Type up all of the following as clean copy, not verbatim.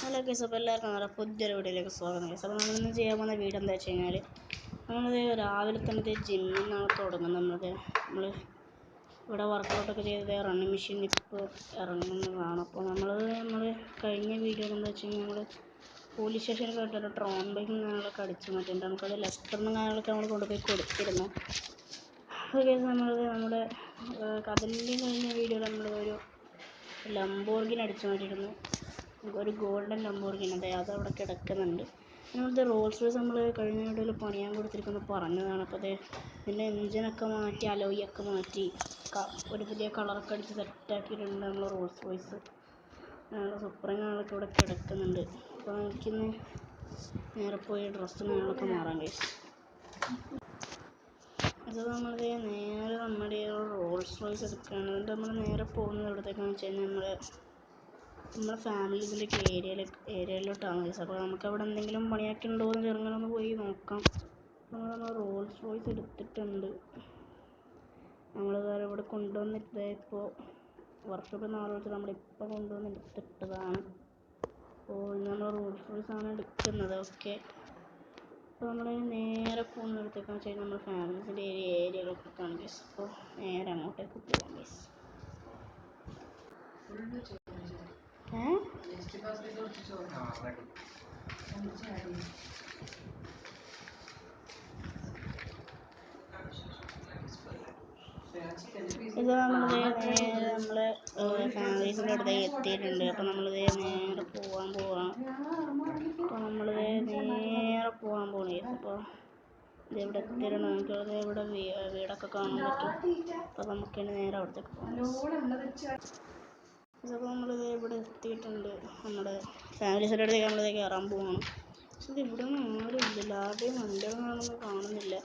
Hello guys, അപ്പോൾ എല്ലാവർക്കും നമ്മുടെ പുതിയൊരു വീഡിയോയിലേക്ക് സ്വാഗതം ഗൈസ്. അപ്പോൾ നമ്മളിന്ന് ചെയ്യാൻ പോകുന്ന വീഡിയോ എന്താ വെച്ച് കഴിഞ്ഞാൽ, നമ്മളത് രാവിലെ തന്നെ ജിമ്മിൽ നിന്നാണ് തുടങ്ങുന്നത്. നമ്മൾ ഇവിടെ വർക്കൗട്ടൊക്കെ ചെയ്ത് റണ്ണിങ് മെഷീൻ ഇപ്പോൾ ഇറങ്ങുന്നതാണ്. അപ്പോൾ നമ്മൾ കഴിഞ്ഞ വീഡിയോ എന്താ വെച്ച് കഴിഞ്ഞാൽ, നമ്മൾ പോലീസ് സ്റ്റേഷനിൽ പോയിട്ടൊരു ട്രോൺ ബൈക്കും കാര്യങ്ങളൊക്കെ അടിച്ചു മാറ്റിയിട്ടുണ്ട്. നമുക്കത് ലെസ്റ്ററിനും കാര്യങ്ങളൊക്കെ നമ്മൾ കൊണ്ടുപോയി കൊടുത്തിരുന്നു. അപ്പോൾ ഗൈസ്, നമ്മുടെ കഥലിൻ്റെ കഴിഞ്ഞ വീഡിയോയിൽ നമ്മളൊരു ലംബോർഗിനി അടിച്ചു മാറ്റിയിരുന്നു. ഒരു ഗോൾഡൻ ലംബോർഗിനി അതവിടെ കിടക്കുന്നുണ്ട്. അങ്ങനത്തെ റോൾസ് റോയ്സ് നമ്മൾ കഴിഞ്ഞ വീഡിയോയിൽ പണിയാൻ കൊടുത്തിരിക്കുന്നത് പറഞ്ഞതാണ്. അപ്പോൾ ഇതിൻ്റെ എൻജിനൊക്കെ മാറ്റി അലോയൊക്കെ മാറ്റി ഒരു പുതിയ കളറൊക്കെ അടിച്ച് സെറ്റാക്കിയിട്ടുണ്ട് നമ്മൾ റോൾസ് റോയ്സ്. സുപ്രീങ്ങളൊക്കെ ഇവിടെ കിടക്കുന്നുണ്ട്. അപ്പോൾ നമുക്കിന്ന് നേരെ പോയി ഡ്രസ്സും കാര്യങ്ങളൊക്കെ മാറാൻ കഴിയും. അത് നമ്മൾ നേരെ നമ്മുടെ റോൾസ് റോയ്സ് എടുക്കുകയാണ്. എന്നിട്ട് നമ്മൾ നേരെ പോകുന്നത് എവിടത്തേക്കാണെന്ന് വെച്ച് കഴിഞ്ഞാൽ നമ്മുടെ ഫാമിലീസിൻ്റെ ഏരിയയിലോട്ടാണ് ഗൈസ്. അപ്പോൾ നമുക്ക് അവിടെ എന്തെങ്കിലും പണിയൊക്കെ ഉണ്ടോ എന്ന് ചെറുങ്ങനെ പോയി നോക്കാം. നമ്മൾ റോൾസ് റോയ്സ് എടുത്തിട്ടുണ്ട്. നമ്മൾ വേറെ ഇവിടെ കൊണ്ടുവന്നിട്ട് ഇപ്പോൾ വർഷോപ്പിൽ നിന്ന് ആലോചിച്ച് നമ്മളിപ്പോൾ കൊണ്ടുവന്ന് എടുത്തിട്ടതാണ്. അപ്പോൾ ഇന്ന് നമ്മൾ റോൾസ് റോയ്സ് ആണ് എടുക്കുന്നത്. ഓക്കെ, അപ്പോൾ നമ്മൾ നേരെ പോകുന്നിടത്തേക്കാന്ന് വെച്ച് കഴിഞ്ഞാൽ നമ്മൾ ഫാമിലീസിൻ്റെ ഏരിയയിലോട്ടാണ് ഗൈസ്. അപ്പോൾ നേരെ അങ്ങോട്ടേക്ക് പോകാം ഗൈസ്. ഇത് നമ്മള് ഫാമിലീസിൻ്റെ അടുത്തേക്ക് എത്തിയിട്ടുണ്ട്. അപ്പോൾ നമ്മളിത് നേരെ പോകാൻ പോവാണ്. അപ്പോൾ നമ്മളിത് നേരെ പോകാൻ പോകണേ. അപ്പോൾ ഇതെവിടെ എത്തിയിട്ടുണ്ട്. നമുക്കത് ഇവിടെ വീടൊക്കെ കാണാൻ പറ്റും. അപ്പോൾ നമുക്ക് നേരെ അവിടത്തേക്ക് പോകാം. അപ്പോൾ നമ്മളിത് ഇവിടെ എത്തിയിട്ടുണ്ട്. നമ്മുടെ ഫാമിലീസിൻ്റെ അടുത്തേക്ക് നമ്മളിത് കയറാൻ പോവാണ്. പക്ഷെ ഇത് ഇവിടെ ഒന്നും ആരും ഇല്ലല്ലോ, ആരുടെയും വണ്ടികളൊന്നും കാണുന്നില്ല.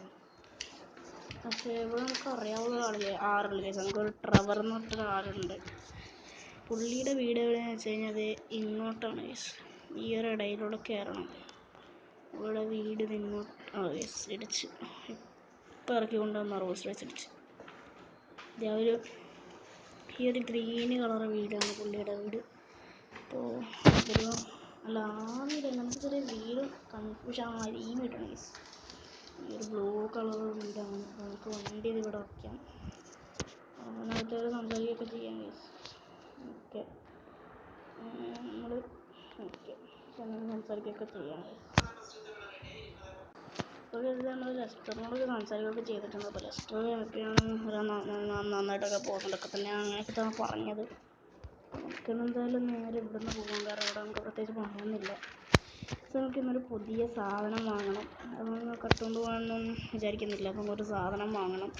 പക്ഷേ ഇവിടെ നമുക്ക് അറിയാവുന്ന ആറുണ്ട് കേസ്. നമുക്കൊരു ട്രവർ എന്ന് പറഞ്ഞൊരു ആറുണ്ട്. പുള്ളിയുടെ വീട് എവിടെയാണെന്ന് വെച്ച് കഴിഞ്ഞാൽ അത് ഇങ്ങോട്ടാണ് കേസ്. ഈ ഒരു ഇടയിലൂടെ കയറണം. ഇവിടെ വീട് ഇങ്ങോട്ട് കേസ് ഇടിച്ച് ഇപ്പം ഇറക്കി കൊണ്ടുവന്ന റോൾസ് റോയ്സ് ഇടിച്ച്. ഈ ഒരു ഗ്രീന് കളർ വീടാണ് പുള്ളിയുടെ വീട്. അപ്പോൾ അതൊരു അല്ല ആവില്ല, നമുക്ക് ചെറിയ വീട് കൺഫ്യൂഷൻ ഈ വീടാണ് കേസ്. ഈ ഒരു ബ്ലൂ കളർ വീടാണ്. നമുക്ക് വണ്ടി ഇവിടെ വയ്ക്കാം. അതിനകത്ത് സംസാരിക്കുകയൊക്കെ ചെയ്യാം കേസ്. ഓക്കെ, നമ്മൾ ഓക്കെ സംസാരിക്കുകയൊക്കെ ചെയ്യാം കേസ്. അപ്പോൾ ഇത് നമ്മൾ ലെസ്റ്ററിനോട് സംസാരിക്കുകയൊക്കെ ചെയ്തിട്ടുണ്ട്. അപ്പോൾ ലെസ്റ്റർ ഒക്കെയാണ് നന്നായിട്ടൊക്കെ പോകുന്നതൊക്കെ തന്നെയാണ് അങ്ങനെയൊക്കെ തന്നെ പറഞ്ഞത്. നമുക്കെന്തായാലും നേരെ ഇവിടെ നിന്ന് പോകാം. കാരണം ഇവിടെ നമുക്ക് പ്രത്യേകിച്ച് പണിയൊന്നുമില്ല. സോ നമുക്കിന്നൊരു പുതിയ സാധനം വാങ്ങണം. അതൊന്നും കട്ടുകൊണ്ട് പോകാനൊന്നും വിചാരിക്കുന്നില്ല. അപ്പം ഒരു സാധനം വാങ്ങണം.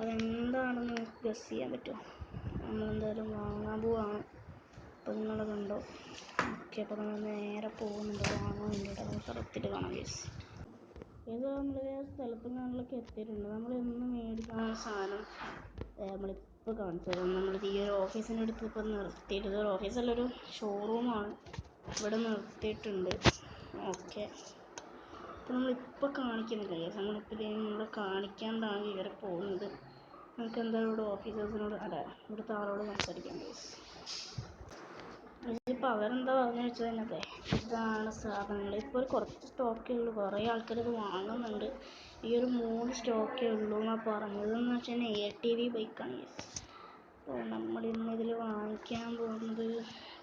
അതെന്താണെന്ന് ഗസ് ചെയ്യാൻ പറ്റുമോ? നമ്മളെന്തായാലും വാങ്ങാൻ പോവാണ്. അപ്പോൾ നിങ്ങളത് ഉണ്ടോ? ഓക്കെ, അപ്പോൾ നമ്മൾ നേരെ പോകുന്നുണ്ട് വാങ്ങാൻ വേണ്ടിയിട്ട്. അത് സ്ഥലത്തിൽ കാണാം ഗൈസ്. ഇത് നമ്മൾ സ്ഥലത്തും കാണലൊക്കെ എത്തിയിട്ടുണ്ട്. നമ്മളെന്നും മേടിക്കുന്ന സാധനം നമ്മളിപ്പോൾ കാണിച്ചു തരാം. നമ്മളിത് ഈ ഒരു ഓഫീസിൻ്റെ അടുത്ത് ഇപ്പോൾ നിർത്തിയിട്ട്, ഇതൊരു ഓഫീസല്ല ഒരു ഷോറൂമാണ്. ഇവിടെ നിർത്തിയിട്ടുണ്ട്. ഓക്കെ, അപ്പോൾ നമ്മളിപ്പോൾ കാണിക്കുന്നില്ല കേസ്. നമ്മളിപ്പോൾ നമ്മൾ കാണിക്കാണ്ടാണ് ഇവരെ പോകുന്നത്. നമുക്ക് എന്തായാലും ഇവിടെ ഓഫീസേഴ്സിനോട് ഇവിടുത്തെ ആളോട് സംസാരിക്കാം കേസ്. ഇപ്പോൾ അവരെന്താ പറഞ്ഞു വെച്ചാൽ തന്നെ ഇതാണ് സാധനങ്ങൾ. ഇപ്പോൾ ഒരു കുറച്ച് സ്റ്റോക്കേ ഉള്ളൂ. കുറേ ആൾക്കാരത് വാങ്ങുന്നുണ്ട്. ഈ ഒരു 3 സ്റ്റോക്കേ ഉള്ളൂ എന്നാണ് പറഞ്ഞതെന്ന് വെച്ച് കഴിഞ്ഞാൽ ATV ബൈക്കാണ് കേസ്. അപ്പോൾ നമ്മളിന്ന് ഇതിൽ വാങ്ങിക്കാൻ പോകുന്നത്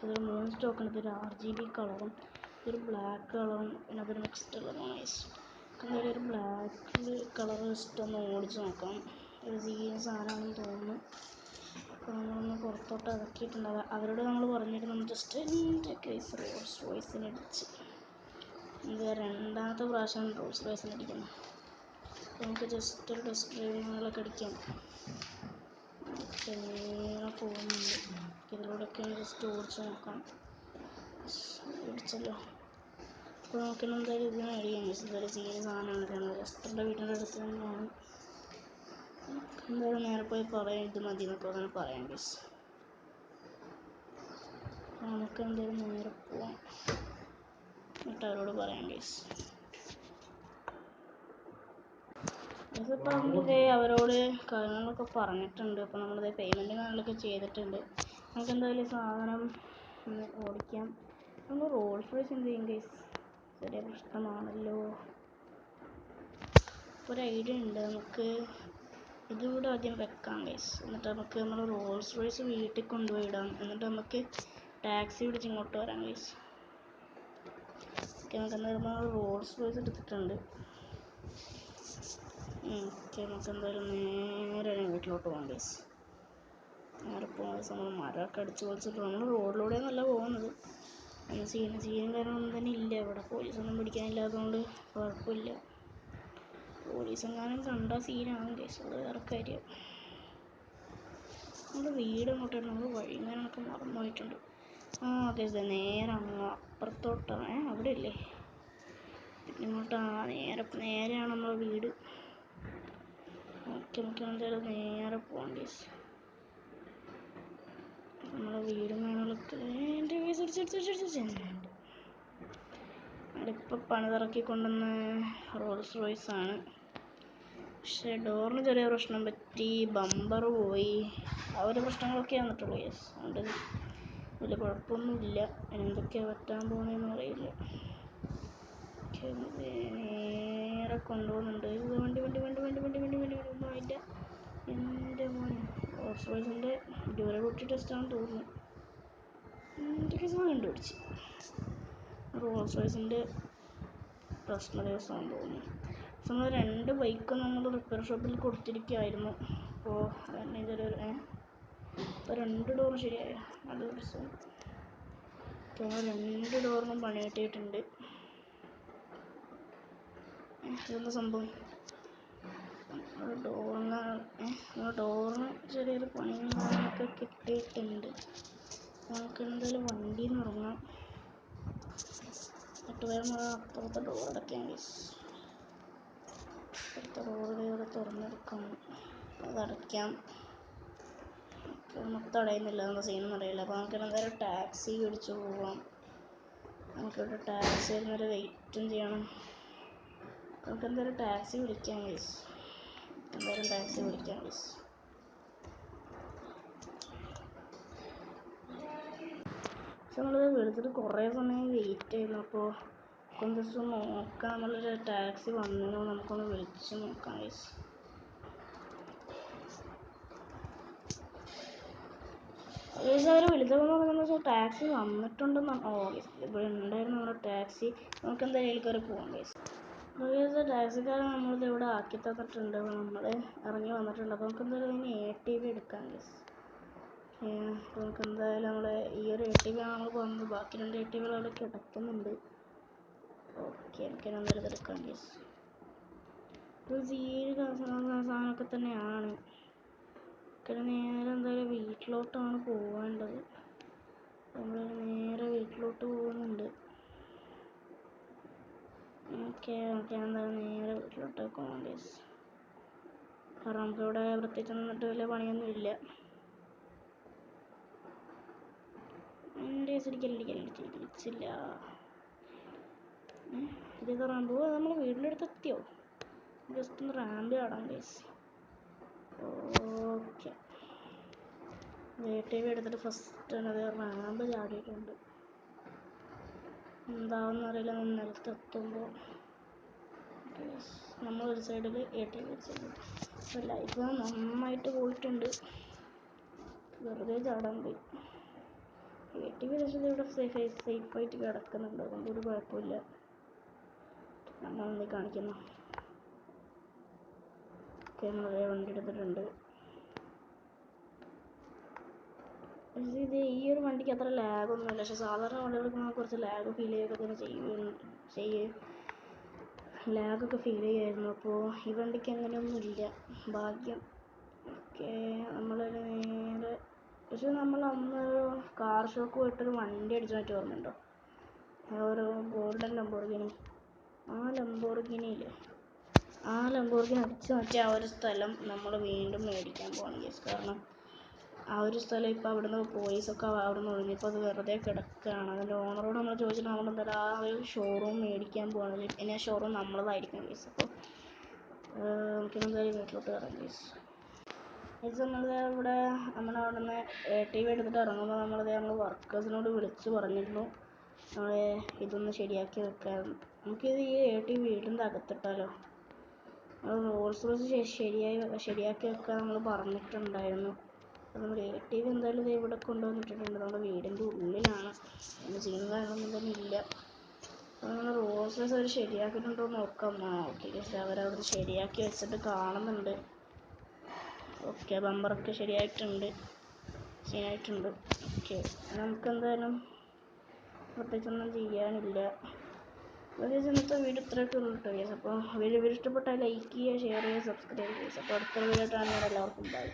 ഇതൊരു 3 സ്റ്റോക്കാണ്. ഇതൊരു RGB കളറും ഇതൊരു ബ്ലാക്ക് കളറും പിന്നെ അതൊരു മിക്സ്ഡ് കളറുമാണ് കേസ്. എന്തായാലും ഒരു ബ്ലാക്ക് കളർ ഇഷ്ടമൊന്ന് ഓടിച്ച് നോക്കാം. ഒരു സീരിയസ് സാധനമാണെന്ന് തോന്നുന്നു. അപ്പോൾ നമ്മളൊന്ന് പുറത്തോട്ട് ഇറക്കിയിട്ടുണ്ട്. അവരോട് നമ്മൾ പറഞ്ഞിട്ട് നമ്മൾ ജസ്റ്റ് എൻ്റെ കേസ് റോൾസ് റോയ്സിന് അടിച്ച് ഇത് രണ്ടാമത്തെ പ്രാവശ്യം റോൾസ് റോയ്സിന് അടിക്കുന്നു. അപ്പോൾ നമുക്ക് ജസ്റ്റ് ഒരു ടെസ്റ്റ് ഡ്രൈവിങ്ങുകളൊക്കെ അടിക്കാം. നേരെ പോകുന്നുണ്ട്. ഇതിലൂടെയൊക്കെ ജസ്റ്റ് ഓടിച്ച് നോക്കാം. ഇടിച്ചല്ലോ. അപ്പോൾ നമുക്കിന്ന് എന്തായാലും ഇതിന് അടിക്കാം. ഇതൊരു സീരിയസ് സാധനമാണ്. കാരണം ലെസ്റ്ററിൻ്റെ വീട്ടിൻ്റെ അടുത്ത് തന്നെയാണ്. എന്തായാലും നേരെ പോയി പറയാം ഇത് മതി എന്നൊക്കെ അങ്ങനെ പറയാം ഗൈസ്. നമുക്ക് എന്തായാലും നേരെ പോവാം, എന്നിട്ട് അവരോട് പറയാം ഗൈസ്. ഇതിപ്പോൾ നമ്മളിത് അവരോട് കാര്യങ്ങളൊക്കെ പറഞ്ഞിട്ടുണ്ട്. അപ്പോൾ നമ്മളിത് പേയ്മെൻറ്റ് കാര്യങ്ങളൊക്കെ ചെയ്തിട്ടുണ്ട്. നമുക്ക് എന്തായാലും സാധനം ഒന്ന് ഓടിക്കാം. നമ്മൾ റോൾസ് റോയ്സ് എന്ത് ചെയ്യും ഗൈസ്? ചെറിയ പ്രശ്നമാണല്ലോ. ഒരു ഐഡിയ ഉണ്ട്, നമുക്ക് ഇതുകൂടെ ആദ്യം വെക്കാം ഗൈസ്. എന്നിട്ട് നമുക്ക് നമ്മൾ റോൾസ് റോയ്സ് വീട്ടിൽ കൊണ്ടുപോയി ഇടാം. എന്നിട്ട് നമുക്ക് ടാക്സി പിടിച്ച് ഇങ്ങോട്ട് വരാം ഗൈസ്. ഓക്കെ, നമുക്ക് എന്തായാലും റോൾസ് റോയ്സ് എടുത്തിട്ടുണ്ട്. ഓക്കെ, നമുക്ക് എന്തായാലും നേരെ വീട്ടിലോട്ട് പോകാം ഗൈസ്. നേരെ പോകുന്ന ദിവസം നമ്മൾ മരമൊക്കെ അടിച്ച് പൊളിച്ചിട്ട് നമ്മൾ റോഡിലൂടെ നല്ല പോകുന്നത്. സീനും കാര്യങ്ങളൊന്നും തന്നെ ഇല്ല ഇവിടെ. പോലീസൊന്നും പിടിക്കാനില്ലാത്തതുകൊണ്ട് കുഴപ്പമില്ല. പോലീസെങ്ങാനും കണ്ട സീനാണ് ഗൈസ്, അത് വേറെ കാര്യം. നമ്മുടെ വീട് അങ്ങോട്ടാണ്, നമ്മൾ വഴിങ്ങാനൊക്കെ മറന്നു പോയിട്ടുണ്ട്. ഗൈസ് നേരെ അങ്ങ് അപ്പുറത്തോട്ടാണ്, അവിടെ ഇല്ലേ, പിന്നെ ഇങ്ങോട്ടാണ് നേരെയാണ് നമ്മുടെ വീട്. ഓക്കെ, നമുക്ക് എന്തായാലും നേരെ പോകാം ഗൈസ്. നമ്മളെ വീടും കാര്യങ്ങളൊക്കെ എൻ്റെ അതിപ്പോൾ പണിതിറക്കി കൊണ്ടുവന്ന റോൾസ് റോയ്സ് ആണ്. പക്ഷേ ഡോറിന് ചെറിയ പ്രശ്നം പറ്റി, ബമ്പർ പോയി, ആ ഒരു പ്രശ്നങ്ങളൊക്കെ വന്നിട്ടുള്ളൂ യെസ്. അതുകൊണ്ട് വലിയ കുഴപ്പമൊന്നുമില്ല. എന്തൊക്കെയാണ് പറ്റാൻ പോകുന്നതെന്ന് അറിയില്ല. നേരെ കൊണ്ടുപോകുന്നുണ്ട്. വണ്ടി ഒന്നും ആയില്ല. എൻ്റെ മോനെ റോൾസ് റോയ്സിൻ്റെ ഡ്യൂറബിലിറ്റി ടെസ്റ്റാണെന്ന് തോന്നുന്നു. എന്തൊക്കെ സാധനം കണ്ടുപിടിച്ച് റോൾസ് റോയ്സിൻ്റെ പ്രശ്ന ദിവസമാണെന്ന് തോന്നുന്നു. നമ്മൾ 2 ബൈക്കും നമ്മൾ റിപ്പയർ ഷോപ്പിൽ കൊടുത്തിരിക്കുകയായിരുന്നു. അപ്പോൾ തന്നെ ചെറിയൊരു ഇപ്പോൾ 2 ഡോറും ശരിയായ നല്ല ദിവസം. അപ്പോൾ 2 ഡോറിനും പണി കിട്ടിയിട്ടുണ്ട്. ഇതെന്താ സംഭവം? ഡോറിന് ചെറിയൊരു പണിയൊക്കെ കിട്ടിയിട്ടുണ്ട്. നമുക്ക് എന്തായാലും വണ്ടിയിൽ നിന്ന് ഇറങ്ങാം. എന്നിട്ട് വേണം അപ്പുറത്തെ ഡോർ അടയ്ക്കാൻ ഗൈസ്. അപ്പുറത്തെ ഡോറ് ഇവിടെ തുറന്നെടുക്കാം, അതടയ്ക്കാം. മൊത്തം അടയുന്നില്ല, നമ്മുടെ സീനൊന്നും അറിയില്ല. അപ്പോൾ നമുക്ക് എന്തായാലും ടാക്സി പിടിച്ച് പോവാം. നമുക്കിവിടെ ടാക്സി വരുന്നവരെ വെയിറ്റും ചെയ്യണം. നമുക്ക് എന്തായാലും ടാക്സി വിളിക്കാം ഗൈസ്. പക്ഷെ നമ്മൾ വിളിച്ചിട്ട് കുറേ സമയം വെയിറ്റ് ചെയ്യുന്നു. അപ്പോൾ ഒന്ന് ജസ്റ്റ് നോക്കാം, നമ്മളൊരു ടാക്സി വന്നോ നമുക്കൊന്ന് വിളിച്ച് നോക്കാം ഗൈസ്. അവർ വിളിച്ചതെന്ന് പറഞ്ഞാൽ ടാക്സി വന്നിട്ടുണ്ടെന്നാണ്. ഇവിടെ ഉണ്ടായിരുന്നു നമ്മുടെ ടാക്സി. നമുക്ക് എന്തായാലും അതിൽ കയറി പോകാം ഗൈസ്. ടാക്സിക്കാരൻ നമ്മളിത് ഇവിടെ ആക്കി തന്നിട്ടുണ്ട്. നമ്മൾ ഇറങ്ങി വന്നിട്ടുണ്ട്. അപ്പോൾ നമുക്ക് എന്തായാലും അതിന് ATV എടുക്കാം ഗൈസ്. നമുക്ക് എന്തായാലും നമ്മൾ ഈ ഒരു ATV ആണ് നമ്മൾ പോകുന്നത്. ബാക്കി 2 ATVകൾ അവിടെ കിടക്കുന്നുണ്ട്. ഓക്കെ, നമുക്ക് എന്തായാലും ഇതെടുക്കാം ഗൈസ്. ഒരു സാധനമൊക്കെ തന്നെയാണ്. നേരെ എന്തായാലും വീട്ടിലോട്ടാണ് പോകേണ്ടത്. നമ്മൾ നേരെ വീട്ടിലോട്ട് പോകുന്നുണ്ട്. ഓക്കെ, എന്തായാലും നേരെ വീട്ടിലോട്ടൊക്കെ പോകാം ഗൈസ്. കാരണം നമുക്കിവിടെ പ്രത്യേകിച്ച് നിന്നിട്ട് വലിയ പണിയൊന്നും ഇല്ല. എൻ്റെ ഇടിച്ചില്ല. ഇത് റാമ്പ് നമ്മൾ വീടിൻ്റെ അടുത്ത് എത്തിയോ? ജസ്റ്റ് ഒന്ന് റാമ്പ് ചാടാം ഗൈസ്. ഓക്കെ, ATV എടുത്തിട്ട് ഫസ്റ്റ് അത് റാമ്പ് ചാടിയിട്ടുണ്ട്. എന്താണെന്ന് അറിയില്ല, നിലത്തെത്തുമ്പോൾ നമ്മളൊരു സൈഡിൽ ATV വെച്ചിട്ടുണ്ട്. അപ്പോൾ ലൈഫ് നന്നായിട്ട് പോയിട്ടുണ്ട്. വെറുതെ ചാടാൻ പോയി. ATV പക്ഷേ ഇവിടെ സേഫായിട്ട് കിടക്കുന്നുണ്ട്. അതുകൊണ്ട് ഒരു കുഴപ്പമില്ല. നമ്മളൊന്ന് കാണിക്കുന്നു. നമ്മളെ വണ്ടി എടുത്തിട്ടുണ്ട്. ഇത് ഈ ഒരു വണ്ടിക്ക് അത്ര ലാഗൊന്നുമില്ല. പക്ഷെ സാധാരണ വണ്ടികൾക്ക് കുറച്ച് ലാഗ് ഫീൽ ലാഗൊക്കെ ഫീൽ ചെയ്യുമായിരുന്നു. അപ്പോൾ ഈ വണ്ടിക്ക് അങ്ങനെയൊന്നുമില്ല, ഭാഗ്യം. ഓക്കെ, നമ്മൾ നേരെ പക്ഷെ നമ്മൾ അന്ന് കാർ ഷോക്ക് പോയിട്ടൊരു വണ്ടി അടിച്ചു മാറ്റി ഓർമ്മയുണ്ടോ? ഒരു ഗോൾഡൻ ലംബോർഗിനി. ആ ലംബോർഗിനി അടിച്ചു മാറ്റിയ ആ ഒരു സ്ഥലം നമ്മൾ വീണ്ടും മേടിക്കാൻ പോകണം ഗൈസ്. കാരണം ആ ഒരു സ്ഥലം ഇപ്പോൾ അവിടുന്ന് പോലീസൊക്കെ അവിടുന്ന് ഒഴിഞ്ഞപ്പോൾ അത് വെറുതെ കിടക്കുകയാണ്. അതിൻ്റെ ഓണറോട് നമ്മൾ ചോദിച്ചിട്ട് നമ്മൾ എന്തായാലും ആ ഒരു ഷോറൂം മേടിക്കാൻ പോകണം. ഇനി ആ ഷോറൂം നമ്മളതായിരിക്കും ഗൈസ്. അപ്പോൾ നമുക്കെന്തായാലും വീട്ടിലോട്ട് കയറാം ഗൈസ്. ഇവിടെ നമ്മളവിടെ നിന്ന് ATV എടുത്തിട്ട് ഇറങ്ങുമ്പോൾ നമ്മൾ വർക്കേഴ്സിനോട് വിളിച്ച് പറഞ്ഞിരുന്നു നമ്മളെ ഇതൊന്ന് ശരിയാക്കി വെക്കാം. നമുക്കിത് ഈ ഏട്ടി വീടിൻ്റെ അകത്തിട്ടാലോ. റോൾസ് റോയ്സ് ശരിയാക്കി വെക്കാൻ നമ്മൾ പറഞ്ഞിട്ടുണ്ടായിരുന്നു. നമ്മൾ ATV എന്തായാലും ഇത് ഇവിടെ കൊണ്ടുവന്നിട്ടിട്ടുണ്ട്. നമ്മുടെ വീടിൻ്റെ ഉള്ളിലാണ്. അതിന് ചെയ്യുന്ന കാര്യങ്ങളൊന്നും തന്നെ ഇല്ല. നമ്മൾ റോൾസ് റോയ്സ് അവർ ശരിയാക്കിയിട്ടുണ്ടോ എന്ന് നോക്കാം. ഓക്കെ അവരവിടെ ശരിയാക്കി വെച്ചിട്ട് കാണുന്നുണ്ട്. ഓക്കെ ബമ്പറൊക്കെ ശരിയായിട്ടുണ്ട്. ഓക്കെ നമുക്കെന്തായാലും പ്രത്യേകിച്ചൊന്നും ചെയ്യാനില്ല. പ്രത്യേകിച്ച് ഇന്നത്തെ വീഡിയോ ഇത്രയൊക്കെ ഉള്ളൂ കേട്ടോ ഗൈസ്. അപ്പോൾ വീഡിയോ ഇഷ്ടപ്പെട്ടാൽ ലൈക്ക് ചെയ്യുക, ഷെയർ ചെയ്യുക, സബ്സ്ക്രൈബ് ചെയ്യുക. അപ്പോൾ അടുത്ത വീഡിയോ കാണുന്നവരെല്ലാവർക്കും ബൈ.